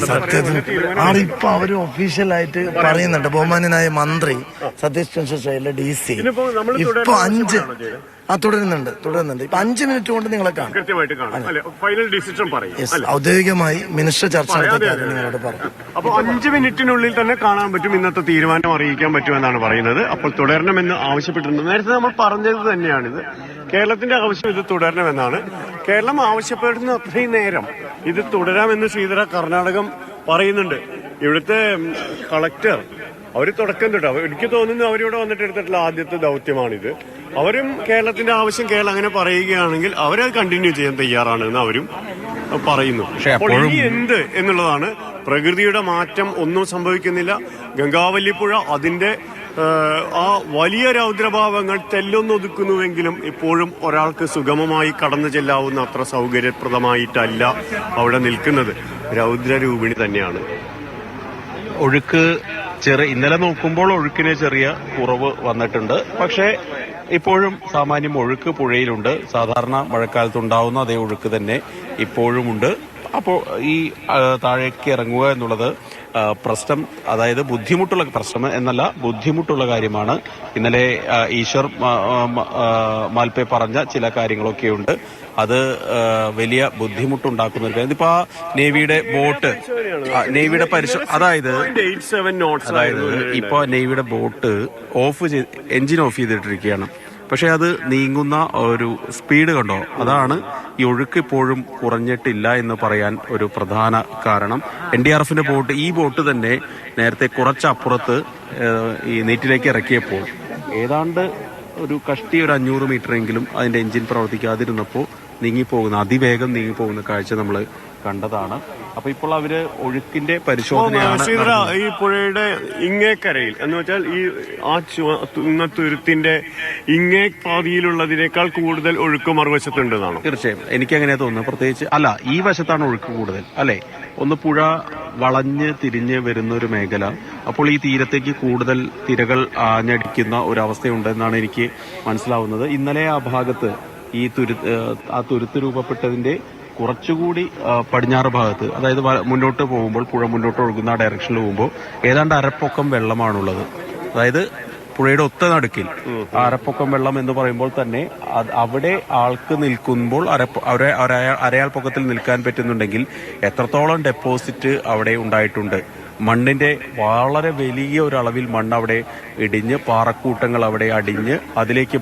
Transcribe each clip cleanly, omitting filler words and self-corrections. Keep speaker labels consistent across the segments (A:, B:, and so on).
A: സത്യത്തിൽ ഇപ്പൊ അവര് ഒഫീഷ്യലായിട്ട് പറയുന്നുണ്ട്. ബഹുമാന്യനായ മന്ത്രി സതീഷ് ചന്ദ്ര DC ഇപ്പൊ 5 തുടരുന്നുണ്ട്. ഇപ്പൊ 5 മിനിറ്റ് കൊണ്ട് നിങ്ങളെ കാണും. ഔദ്യോഗികമായി മിനിസ്റ്റർ ചർച്ച നിങ്ങളോട് പറഞ്ഞു.
B: അപ്പോൾ 5 മിനിറ്റിനുള്ളിൽ തന്നെ കാണാൻ പറ്റും. ഇന്നത്തെ തീരുമാനം അറിയിക്കാൻ പറ്റുമെന്നാണ് പറയുന്നത്. അപ്പോൾ തുടരണമെന്ന് ആവശ്യപ്പെട്ടിട്ടുണ്ട്. നേരത്തെ നമ്മൾ പറഞ്ഞത് തന്നെയാണിത്. കേരളത്തിന്റെ ആവശ്യം ഇത് തുടരണമെന്നാണ്. കേരളം ആവശ്യപ്പെടുന്ന അത്രയും നേരം ഇത് തുടരാമെന്ന് ശ്രീധര കർണാടകം പറയുന്നുണ്ട്. ഇവിടുത്തെ കളക്ടർ അവര് തുടക്കം തൊട്ട് എനിക്ക് തോന്നുന്നു അവരിവിടെ വന്നിട്ട് എടുത്തിട്ടുള്ള ആദ്യത്തെ ദൗത്യമാണിത്. അവരും കേരളത്തിന്റെ ആവശ്യം കേരളം അങ്ങനെ പറയുകയാണെങ്കിൽ അവരത് കണ്ടിന്യൂ ചെയ്യാൻ തയ്യാറാണെന്ന് അവരും പറയുന്നു. അപ്പോൾ ഇനി എന്ത് എന്നുള്ളതാണ്. പ്രകൃതിയുടെ മാറ്റം ഒന്നും സംഭവിക്കുന്നില്ല. ഗംഗാവല്ലിപ്പുഴ അതിന്റെ ആ വലിയ രൗദ്രഭാവങ്ങൾ തെല്ലൊന്നൊതുക്കുന്നുവെങ്കിലും ഇപ്പോഴും ഒരാൾക്ക് സുഗമമായി കടന്നു ചെല്ലാവുന്ന അത്ര സൗകര്യപ്രദമായിട്ടല്ല അവിടെ നിൽക്കുന്നത്. രൗദ്രരൂപിണി തന്നെയാണ്.
C: ഒഴുക്ക് ഇന്നലെ നോക്കുമ്പോൾ ഒഴുക്കിന് ചെറിയ കുറവ് വന്നിട്ടുണ്ട്. പക്ഷേ ഇപ്പോഴും സാമാന്യം ഒഴുക്ക് പുഴയിലുണ്ട്. സാധാരണ മഴക്കാലത്തുണ്ടാവുന്ന അതേ ഒഴുക്ക് തന്നെ ഇപ്പോഴുമുണ്ട്. അപ്പോൾ ഈ താഴേക്ക് ഇറങ്ങുക എന്നുള്ളത് പ്രശ്നം, അതായത് ബുദ്ധിമുട്ടുള്ള പ്രശ്നം എന്നല്ല, ബുദ്ധിമുട്ടുള്ള കാര്യമാണ്. ഇന്നലെ ഈശ്വർ മാൽപേ പറഞ്ഞ ചില കാര്യങ്ങളൊക്കെയുണ്ട്. അത് വലിയ ബുദ്ധിമുട്ടുണ്ടാക്കുന്നുണ്ട്. ഇതിപ്പോ നേവിയുടെ ബോട്ട്, നേവിയുടെ അതായത് ഇപ്പൊ നേവിയുടെ ബോട്ട് എഞ്ചിൻ ഓഫ് ചെയ്തിട്ടിരിക്കുകയാണ്. പക്ഷെ അത് നീങ്ങുന്ന ഒരു സ്പീഡ് കണ്ടോ, അതാണ് ഈ ഒഴുക്ക് ഇപ്പോഴും കുറഞ്ഞിട്ടില്ല എന്ന് പറയാൻ ഒരു പ്രധാന കാരണം. NDRFന്റെ ബോട്ട്, ഈ ബോട്ട് തന്നെ നേരത്തെ കുറച്ചപ്പുറത്ത് ഈ നീറ്റിലേക്ക് ഇറക്കിയപ്പോൾ ഏതാണ്ട് ഒരു കഷ്ടി ഒരു 500 മീറ്ററെങ്കിലും അതിന്റെ എഞ്ചിൻ പ്രവർത്തിക്കാതിരുന്നപ്പോൾ അതിവേഗം നീങ്ങിപ്പോകുന്ന കാഴ്ച നമ്മൾ കണ്ടതാണ്. അപ്പൊ ഇപ്പോൾ അവര് ഒഴുക്കിന്റെ പരിശോധനയാണ്.
B: ഈ പുഴയുടെ ഇങ്ങേക്കരയിൽ എന്ന് വെച്ചാൽ ഈ ആ തുരുത്തിന്റെ ഇങ്ങേ പാതിയിലുള്ളതിനേക്കാൾ കൂടുതൽ ഒഴുക്ക് മറുവശത്തുണ്ടെന്നാണ്.
C: തീർച്ചയായും എനിക്കങ്ങനെ തോന്നുന്നു. പ്രത്യേകിച്ച് ഈ വശത്താണ് ഒഴുക്ക് കൂടുതൽ, അല്ലെ? ഒന്ന് പുഴ വളഞ്ഞ് തിരിഞ്ഞ് വരുന്ന ഒരു മേഖല. അപ്പോൾ ഈ തീരത്തേക്ക് കൂടുതൽ തിരകൾ ആഞ്ഞടിക്കുന്ന ഒരവസ്ഥയുണ്ടെന്നാണ് എനിക്ക് മനസ്സിലാവുന്നത്. ഇന്നലെ ആ ഭാഗത്ത് ഈ തുരുത്ത് രൂപപ്പെട്ടതിന്റെ കുറച്ചുകൂടി പടിഞ്ഞാറ് ഭാഗത്ത്, അതായത് മുന്നോട്ട് പോകുമ്പോൾ, പുഴ മുന്നോട്ട് ഒഴുകുന്ന ആ ഡയറക്ഷനിൽ പോകുമ്പോൾ ഏതാണ്ട് അരപ്പൊക്കം വെള്ളമാണുള്ളത്. അതായത് പുഴയുടെ ഒത്ത നടുക്കിൽ അരപ്പൊക്കം വെള്ളം എന്ന് പറയുമ്പോൾ തന്നെ അവിടെ ആൾക്ക് നിൽക്കുമ്പോൾ അരയാൾ പൊക്കത്തിൽ നിൽക്കാൻ പറ്റുന്നുണ്ടെങ്കിൽ എത്രത്തോളം ഡെപ്പോസിറ്റ് അവിടെ ഉണ്ടായിട്ടുണ്ട്. മണ്ണിന്റെ വളരെ വലിയ ഒരു അളവിൽ മണ്ണ് അവിടെ ഇടിഞ്ഞ്, പാറക്കൂട്ടങ്ങൾ അവിടെ അടിഞ്ഞ്, അതിലേക്ക്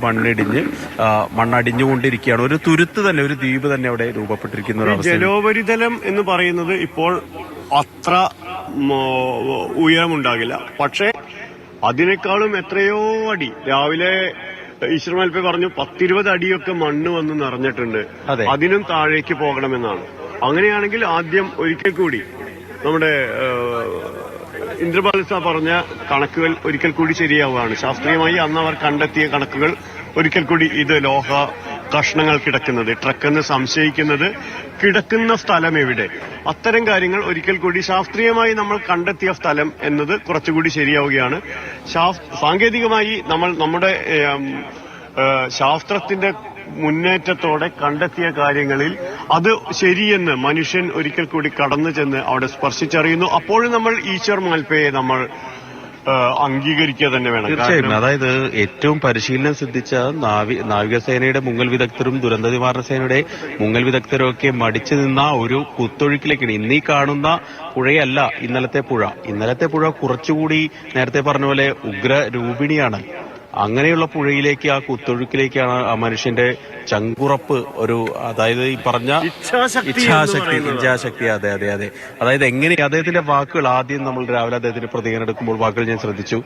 C: മണ്ണടിഞ്ഞുകൊണ്ടിരിക്കുകയാണ്. ഒരു തുരുത്ത് തന്നെ, ഒരു ദ്വീപ് തന്നെ അവിടെ രൂപപ്പെട്ടിരിക്കുന്ന ഒരു അവസ്ഥ.
B: ജലോപരിതലം എന്ന് പറയുന്നത് ഇപ്പോൾ അത്ര ഉയരമുണ്ടാകില്ല. പക്ഷേ അതിനേക്കാളും എത്രയോ അടി, രാവിലെ ഈശ്വർ മാൽപേ പറഞ്ഞു 10-20 അടിയൊക്കെ മണ്ണ് വന്ന് നിറഞ്ഞിട്ടുണ്ട്. അതിനും താഴേക്ക് പോകണമെന്നാണ്. അങ്ങനെയാണെങ്കിൽ ആദ്യം ഒരിക്കൽ കൂടി നമ്മുടെ ഇന്ദ്രപാൽ സാർ പറഞ്ഞ കണക്കുകൾ ഒരിക്കൽ കൂടി ശരിയാവുകയാണ്. ശാസ്ത്രീയമായി അന്ന് അവർ കണ്ടെത്തിയ കണക്കുകൾ ഒരിക്കൽ കൂടി ഇത് ലോഹ കഷ്ണങ്ങൾ കിടക്കുന്നത്, ട്രക്കെന്ന് സംശയിക്കുന്നത് കിടക്കുന്ന സ്ഥലം എവിടെ, അത്തരം കാര്യങ്ങൾ ഒരിക്കൽ കൂടി ശാസ്ത്രീയമായി നമ്മൾ കണ്ടെത്തിയ സ്ഥലം എന്നത് കുറച്ചുകൂടി ശരിയാവുകയാണ്. സാങ്കേതികമായി നമ്മുടെ ശാസ്ത്രത്തിന്റെ മുന്നേറ്റത്തോടെ കണ്ടെത്തിയ കാര്യങ്ങളിൽ അത് ശരിയെന്ന് മനുഷ്യൻ ഒരിക്കൽ കൂടി കടന്നു ചെന്ന് അവിടെ സ്പർശിച്ചറിയുന്നു. അപ്പോഴും നമ്മൾ ഈശ്വർ മാൽപേയെ നമ്മൾ അംഗീകരിക്കുക തന്നെ വേണം.
C: തീർച്ചയായും. അതായത് ഏറ്റവും പരിശീലനം സിദ്ധിച്ച നാവികസേനയുടെ മുങ്ങൽ വിദഗ്ധരും ദുരന്ത നിവാരണ സേനയുടെ മുങ്ങൽ വിദഗ്ധരും ഒക്കെ മടിച്ചു നിന്ന ഒരു കുത്തൊഴുക്കിലേക്കാണ് ഇന്നീ കാണുന്ന പുഴയല്ല ഇന്നലത്തെ പുഴ. ഇന്നലത്തെ പുഴ കുറച്ചുകൂടി നേരത്തെ പറഞ്ഞ പോലെ ഉഗ്രരൂപിണിയാണ്. അങ്ങനെയുള്ള പുഴയിലേക്ക്, ആ കുത്തൊഴുക്കിലേക്കാണ് ആ മനുഷ്യന്റെ ചങ്കുറപ്പ്, ഒരു, അതായത് ഈ പറഞ്ഞ ഇച്ഛാശക്തി. അതെ. അതായത് എങ്ങനെ അദ്ദേഹത്തിന്റെ വാക്കുകൾ, ആദ്യം നമ്മൾ രാവിലെ അദ്ദേഹത്തിന്റെ പ്രതികരണം എടുക്കുമ്പോൾ വാക്കുകൾ ഞാൻ ശ്രദ്ധിച്ചു.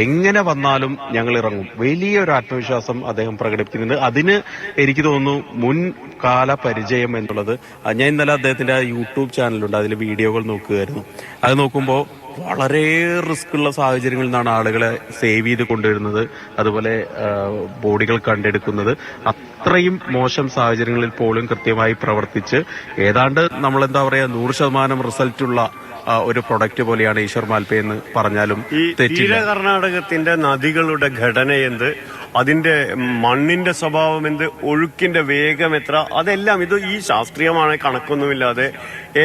C: എങ്ങനെ വന്നാലും ഞങ്ങൾ ഇറങ്ങും, വലിയൊരു ആത്മവിശ്വാസം അദ്ദേഹം പ്രകടിപ്പിക്കുന്നുണ്ട്. അതിന് എനിക്ക് തോന്നുന്നു മുൻകാല പരിചയം എന്നുള്ളത്. ഞാൻ ഇന്നലെ അദ്ദേഹത്തിന്റെ യൂട്യൂബ് ചാനലുണ്ട്, അതിൽ വീഡിയോകൾ നോക്കുകയായിരുന്നു. അത് നോക്കുമ്പോൾ വളരെ റിസ്ക് ഉള്ള സാഹചര്യങ്ങളിൽ നിന്നാണ് ആളുകളെ സേവ് ചെയ്ത് കൊണ്ടുവരുന്നത്, അതുപോലെ ബോഡികൾ കണ്ടെടുക്കുന്നത്. അത്രയും മോശം സാഹചര്യങ്ങളിൽ പോലും കൃത്യമായി പ്രവർത്തിച്ച് ഏതാണ്ട് നമ്മളെന്താ പറയാ 100% റിസൾട്ടുള്ള ഒരു പ്രൊഡക്റ്റ് പോലെയാണ് ഈശ്വർ മാൽപേ എന്ന് പറഞ്ഞാലും തെറ്റില്ല.
B: കർണാടകത്തിന്റെ നദികളുടെ ഘടന എന്ത്, അതിന്റെ മണ്ണിന്റെ സ്വഭാവം എന്ത്, ഒഴുക്കിന്റെ വേഗം എത്ര, അതെല്ലാം ഇത് ഈ ശാസ്ത്രീയമായ കണക്കൊന്നുമില്ലാതെ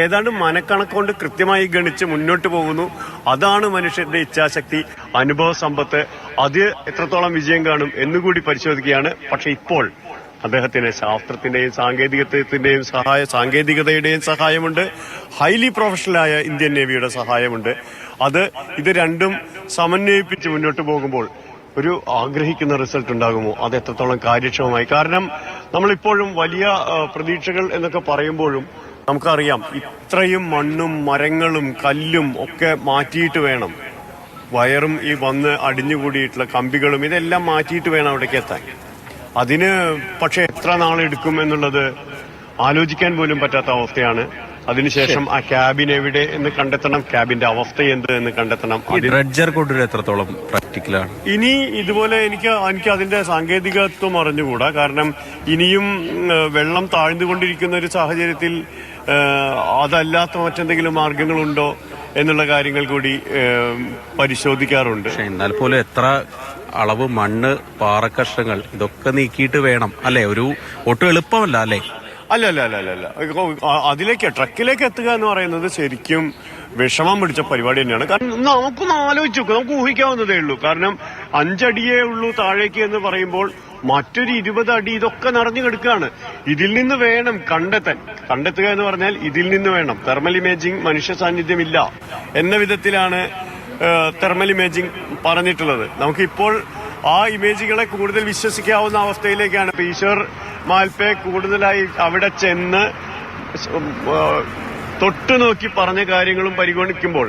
B: ഏതാണ്ട് മനക്കണക്കൊണ്ട് കൃത്യമായി ഗണിച്ച് മുന്നോട്ട് പോകുന്നു. അതാണ് മനുഷ്യന്റെ ഇച്ഛാശക്തി, അനുഭവ സമ്പത്ത്. അത് എത്രത്തോളം വിജയം കാണും എന്നുകൂടി പരിശോധിക്കുകയാണ്. പക്ഷെ ഇപ്പോൾ അദ്ദേഹത്തിന് ശാസ്ത്രത്തിന്റെയും സാങ്കേതികതയുടെയും സഹായമുണ്ട്, ഹൈലി പ്രൊഫഷണലായ ഇന്ത്യൻ നേവിയുടെ സഹായമുണ്ട്. ഇത് രണ്ടും സമന്വയിപ്പിച്ച് മുന്നോട്ട് പോകുമ്പോൾ ഒരു ആഗ്രഹിക്കുന്ന റിസൾട്ട് ഉണ്ടാകുമോ, അത് എത്രത്തോളം കാര്യക്ഷമമായി. കാരണം നമ്മളിപ്പോഴും വലിയ പ്രതീക്ഷകൾ എന്നൊക്കെ പറയുമ്പോഴും നമുക്കറിയാം ഇത്രയും മണ്ണും മരങ്ങളും കല്ലും ഒക്കെ മാറ്റിയിട്ട് വേണം, വയറും ഈ വന്ന് അടിഞ്ഞുകൂടിയിട്ടുള്ള കമ്പികളും ഇതെല്ലാം മാറ്റിയിട്ട് വേണം അവിടേക്ക് എത്താൻ. അതിന് പക്ഷെ എത്ര നാളെടുക്കും എന്നുള്ളത് ആലോചിക്കാൻ പോലും പറ്റാത്ത അവസ്ഥയാണ്. അതിനുശേഷം ആ ക്യാബിൻ എവിടെ എന്ന് കണ്ടെത്തണം, ക്യാബിന്റെ അവസ്ഥ എന്ത് എന്ന് കണ്ടെത്തണം.
C: ഡ്രഡ്ജർ കൊണ്ടുവരും എത്രത്തോളം പ്രാക്ടിക്കലാണ്
B: ഇനി ഇതുപോലെ എനിക്ക് അതിന്റെ സാങ്കേതികത്വം അറിഞ്ഞുകൂടാ. കാരണം ഇനിയും വെള്ളം താഴ്ന്നുകൊണ്ടിരിക്കുന്ന ഒരു സാഹചര്യത്തിൽ അതല്ലാത്ത മറ്റെന്തെങ്കിലും മാർഗങ്ങളുണ്ടോ എന്നുള്ള കാര്യങ്ങൾ കൂടി പരിശോധിക്കാറുണ്ട്.
C: പക്ഷെ എന്നാൽ പോലും എത്ര അളവ് മണ്ണ്, പാറക്കഷ്ണങ്ങൾ ഇതൊക്കെ നീക്കിയിട്ട് വേണം അല്ലെ, ഒട്ടും എളുപ്പമല്ല അല്ലെ.
B: അല്ല അതിലേക്ക് ട്രക്കിലേക്ക് എത്തുക എന്ന് പറയുന്നത് ശരിക്കും വിഷമം പിടിച്ച പരിപാടി തന്നെയാണ്. കാരണം നമുക്കൊന്ന് ആലോചിച്ച് നോക്കും, നമുക്ക് ഊഹിക്കാവുന്നതേ ഉള്ളൂ. കാരണം 5 അടിയേ ഉള്ളൂ താഴേക്ക് എന്ന് പറയുമ്പോൾ മറ്റൊരു 20 അടി ഇതൊക്കെ നിറഞ്ഞു കിടക്കുകയാണ്. ഇതിൽ നിന്ന് വേണം കണ്ടെത്തുക എന്ന് പറഞ്ഞാൽ ഇതിൽ നിന്ന് വേണം. തെർമൽ ഇമേജിംഗ് മനുഷ്യ സാന്നിധ്യമില്ല എന്ന വിധത്തിലാണ് തെർമൽ ഇമേജിംഗ് പറഞ്ഞിട്ടുള്ളത്. നമുക്കിപ്പോൾ ആ ഇമേജുകളെ കൂടുതൽ വിശ്വസിക്കാവുന്ന അവസ്ഥയിലേക്കാണ്. ഈശ്വർ മാൽപേ കൂടുതലായി അവിടെ ചെന്ന് തൊട്ടു നോക്കി പറഞ്ഞ കാര്യങ്ങളും പരിഗണിക്കുമ്പോൾ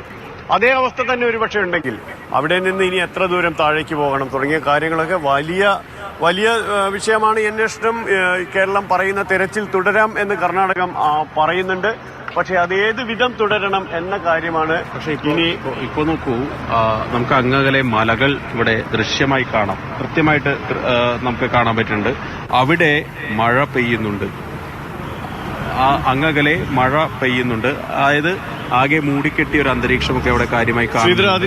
B: അതേ അവസ്ഥ തന്നെ ഒരുപക്ഷെ ഉണ്ടെങ്കിൽ അവിടെ നിന്ന് ഇനി എത്ര ദൂരം താഴേക്ക് പോകണം തുടങ്ങിയ കാര്യങ്ങളൊക്കെ വലിയ വിഷയമാണ്. ഈ അന്വേഷണം കേരളം പറയുന്ന തെരച്ചിൽ തുടരാം എന്ന് കർണാടകം പറയുന്നുണ്ട്. പക്ഷെ അത് ഏത് വിധം തുടരണം എന്ന കാര്യമാണ്.
C: പക്ഷെ ഇപ്പൊ നോക്കൂ, നമുക്ക് അങ്ങകലെ മലകൾ ഇവിടെ ദൃശ്യമായി കാണാം, കൃത്യമായിട്ട് നമുക്ക് കാണാൻ പറ്റുന്നുണ്ട്. അവിടെ മഴ പെയ്യുന്നുണ്ട്, അങ്ങകലെ മഴ പെയ്യുന്നുണ്ട്. അതായത് ആകെ മൂടിക്കെട്ടിയ ഒരു അന്തരീക്ഷമൊക്കെ അവിടെ കാര്യമായി കാണും.